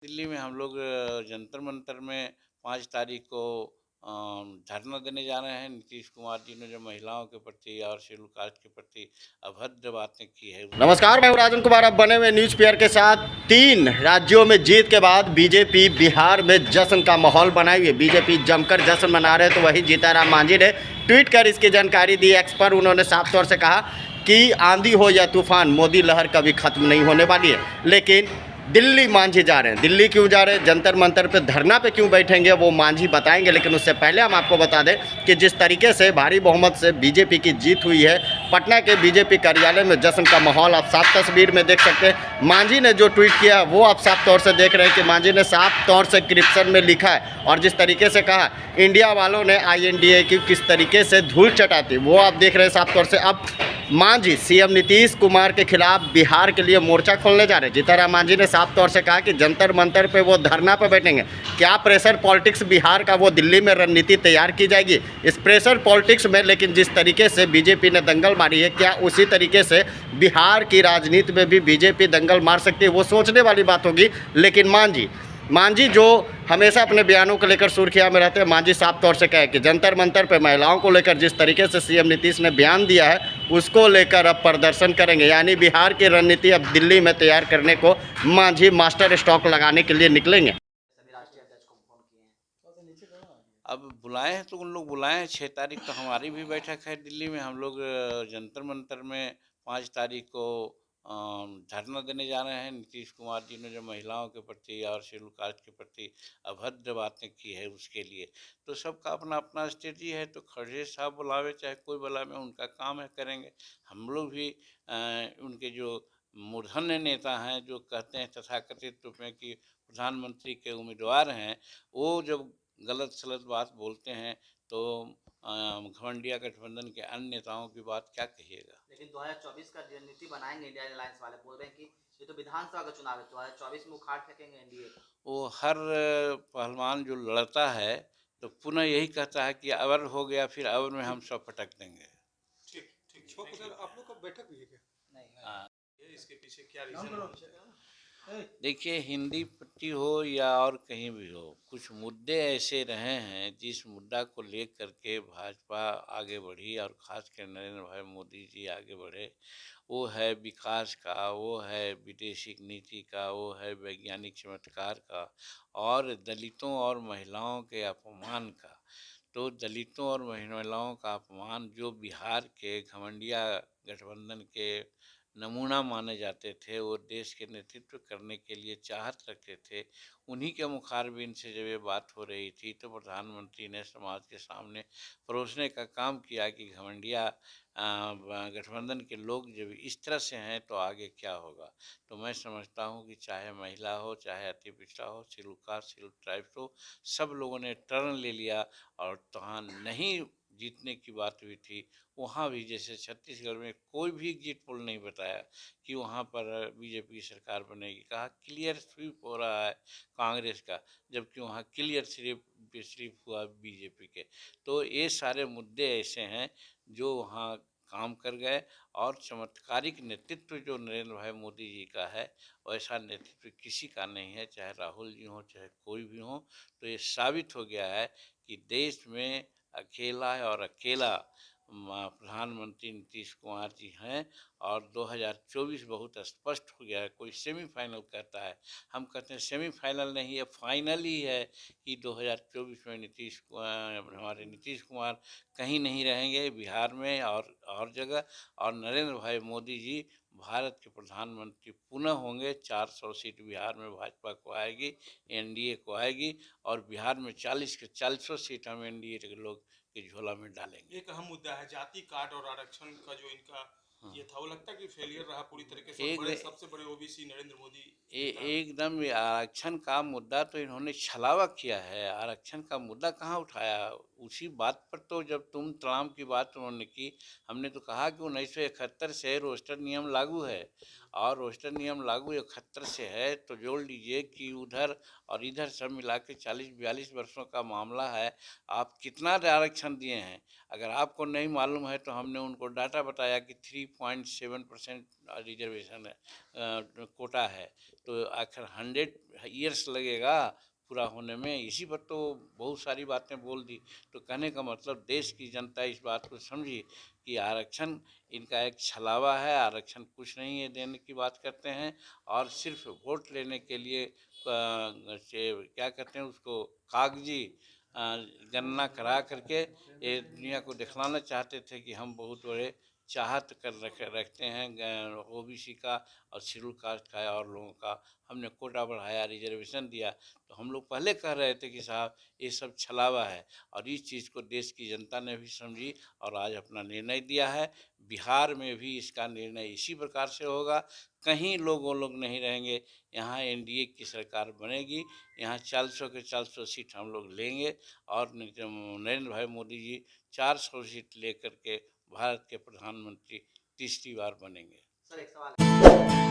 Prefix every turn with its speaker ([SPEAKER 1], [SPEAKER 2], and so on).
[SPEAKER 1] दिल्ली में हम लोग जंतर मंतर में 5 तारीख को धरना देने जा रहे हैं। नीतीश कुमार जी ने जो महिलाओं के प्रति और शेड्यूल कास्ट के प्रति अभद्र बातें की है।
[SPEAKER 2] नमस्कार, मैं हूं राजन कुमार। अब बने हुए न्यूज पेयर के साथ 3 राज्यों में जीत के बाद बीजेपी बिहार में जश्न का माहौल बनाए हुए बीजेपी जमकर जश्न मना रहे। तो वही जीतनराम मांझी ने ट्वीट कर इसकी जानकारी दी। एक्स पर उन्होंने साफ तौर से कहा कि आंधी हो या तूफान, मोदी लहर कभी खत्म नहीं होने वाली है। लेकिन दिल्ली मांझी जा रहे हैं। दिल्ली क्यों जा रहे हैं, जंतर मंतर पे धरना पे क्यों बैठेंगे, वो मांझी बताएंगे। लेकिन उससे पहले हम आपको बता दें कि जिस तरीके से भारी बहुमत से बीजेपी की जीत हुई है, पटना के बीजेपी कार्यालय में जश्न का माहौल आप साफ तस्वीर में देख सकते हैं। मांझी ने जो ट्वीट किया वो आप साफ तौर से देख रहे हैं कि मांझी ने साफ तौर से क्रिप्शन में लिखा है और जिस तरीके से कहा इंडिया वालों ने INDA की किस तरीके से धूल चटाती, वो आप देख रहे हैं साफ तौर से। अब मांझी CM नीतीश कुमार के खिलाफ बिहार के लिए मोर्चा खोलने जा रहे हैं। जीतनराम मांझी ने साफ तौर से कहा कि जंतर मंतर पे वो धरना पे बैठेंगे। क्या प्रेशर पॉलिटिक्स बिहार का वो दिल्ली में रणनीति तैयार की जाएगी इस प्रेशर पॉलिटिक्स में? लेकिन जिस तरीके से बीजेपी ने दंगल मारी है, क्या उसी तरीके से बिहार की राजनीति में भी बीजेपी दंगल मार सकती है? वो सोचने वाली बात होगी। लेकिन मांझी जो हमेशा अपने बयानों को लेकर सुर्खियां में रहते हैं, मांझी साफ तौर से कहे कि जंतर मंतर पे महिलाओं को लेकर जिस तरीके से CM नीतीश ने बयान दिया है उसको लेकर अब प्रदर्शन करेंगे। यानी बिहार की रणनीति अब दिल्ली में तैयार करने को मांझी मास्टर स्टॉक लगाने के लिए निकलेंगे।
[SPEAKER 1] अब बुलाए हैं तो उन लोग बुलाए हैं। 6 तारीख तो हमारी भी बैठक है दिल्ली में। हम लोग जंतर मंतर में 5 तारीख को धरना देने जा रहे हैं। नीतीश कुमार जी ने जो महिलाओं के प्रति और शेड्यूल कास्ट के प्रति अभद्र बातें की है उसके लिए, तो सबका अपना अपना स्ट्रेटजी है। तो खड़गे साहब बुलावे चाहे कोई बुलावे, उनका काम है, करेंगे। हम लोग भी उनके जो मूर्धन्य नेता हैं, जो कहते हैं तथाकथित रूप में कि प्रधानमंत्री के उम्मीदवार हैं, वो जब गलत सलत बात बोलते हैं तो घमंडिया गठबंधन के अन्य नेताओं की बात क्या कहिएगा।
[SPEAKER 3] लेकिन 2024 का रणनीति बनाएंगे इंडिया अलायंस वाले, बोल रहे हैं कि ये तो विधानसभा का चुनाव है, 2024 में उखाड़ फेंकेंगे एनडीए।
[SPEAKER 1] वो हर पहलवान जो लड़ता है तो पुनः यही कहता है कि अवर हो गया, फिर अवर में हम सब पटक देंगे।
[SPEAKER 4] ठीक ठीक सर, आप लोग का बैठक हुई है क्या?
[SPEAKER 3] नहीं,
[SPEAKER 4] इसके पीछे क्या रीजन?
[SPEAKER 1] देखिए, हिंदी पट्टी हो या और कहीं भी हो, कुछ मुद्दे ऐसे रहे हैं जिस मुद्दा को लेकर के भाजपा आगे बढ़ी और खासकर नरेंद्र भाई मोदी जी आगे बढ़े। वो है विकास का, वो है विदेशी नीति का, वो है वैज्ञानिक चमत्कार का और दलितों और महिलाओं के अपमान का। तो दलितों और महिलाओं का अपमान जो बिहार के घमंडिया गठबंधन के नमूना माने जाते थे, वो देश के नेतृत्व करने के लिए चाहत रखते थे, उन्हीं के मुखारबिन से जब ये बात हो रही थी तो प्रधानमंत्री ने समाज के सामने परोसने का काम किया कि घमंडिया गठबंधन के लोग जब इस तरह से हैं तो आगे क्या होगा। तो मैं समझता हूँ कि चाहे महिला हो, चाहे अति पिछड़ा हो, शेड्यूल कास्ट, शेड्यूल ट्राइब्स हो, सब लोगों ने टर्न ले लिया और वहाँ नहीं जीतने की बात हुई थी, वहाँ भी जैसे छत्तीसगढ़ में कोई भी एग्जिट पोल नहीं बताया कि वहाँ पर बीजेपी की सरकार बनेगी। कहा क्लियर स्वीप हो रहा है कांग्रेस का, जबकि वहाँ क्लियर स्वीप हुआ बीजेपी के। तो ये सारे मुद्दे ऐसे हैं जो वहाँ काम कर गए और चमत्कारिक नेतृत्व जो नरेंद्र भाई मोदी जी का है, वैसा नेतृत्व किसी का नहीं है, चाहे राहुल जी हों चाहे कोई भी हो। तो ये साबित हो गया है कि देश में अकेला है और अकेला प्रधानमंत्री नीतीश कुमार जी हैं और 2024 बहुत स्पष्ट हो गया है। कोई सेमीफाइनल कहता है, हम कहते हैं सेमीफाइनल नहीं है, फाइनल ही है कि 2024 में हमारे नीतीश कुमार कहीं नहीं रहेंगे बिहार में और जगह, और नरेंद्र भाई मोदी जी भारत के प्रधानमंत्री पुनः होंगे। 400 सीट बिहार में भाजपा को आएगी, NDA को आएगी और बिहार में 40 के 40 सीट हम NDA के लोग के झोला में डालेंगे।
[SPEAKER 4] एक अहम मुद्दा है जाति कार्ड और आरक्षण का जो इनका ये था, वो लगता है कि फेलियर रहा पूरी तरीके से। सबसे बड़े OBC नरेंद्र मोदी
[SPEAKER 1] एकदम आरक्षण का मुद्दा तो इन्होंने छलावा किया है। आरक्षण का मुद्दा कहाँ उठाया, उसी बात पर तो जब तुम तमाम की बात उन्होंने की, हमने तो कहा कि 1971 से रोस्टर नियम लागू है और रोस्टर नियम लागू 71 से है, तो जोड़ लीजिए कि उधर और इधर सब मिला के 40-42 वर्षों का मामला है। आप कितना आरक्षण दिए हैं? अगर आपको नहीं मालूम है तो हमने उनको डाटा बताया कि 3.7% रिजर्वेशन है, कोटा है, तो आखिर 100 ईयर्स लगेगा पूरा होने में। इसी पर तो बहुत सारी बातें बोल दी। तो कहने का मतलब देश की जनता इस बात को समझी कि आरक्षण इनका एक छलावा है, आरक्षण कुछ नहीं है देने की बात करते हैं और सिर्फ वोट लेने के लिए क्या कहते हैं उसको, कागजी गणना करा करके ये दुनिया को दिखलाना चाहते थे कि हम बहुत बड़े चाहत रखते हैं ओबीसी का और शेड्यूल कास्ट का और लोगों का। हमने कोटा बढ़ाया, रिजर्वेशन दिया, तो हम लोग पहले कह रहे थे कि साहब ये सब छलावा है और इस चीज़ को देश की जनता ने भी समझी और आज अपना निर्णय दिया है। बिहार में भी इसका निर्णय इसी प्रकार से होगा, कहीं वो लोग नहीं रहेंगे। यहाँ एनडीए की सरकार बनेगी, यहाँ 400 के 400 सीट हम लोग लेंगे और नरेंद्र भाई मोदी जी 400 सीट लेकर के भारत के प्रधानमंत्री तीसरी बार बनेंगे।
[SPEAKER 3] सर एक सवाल है।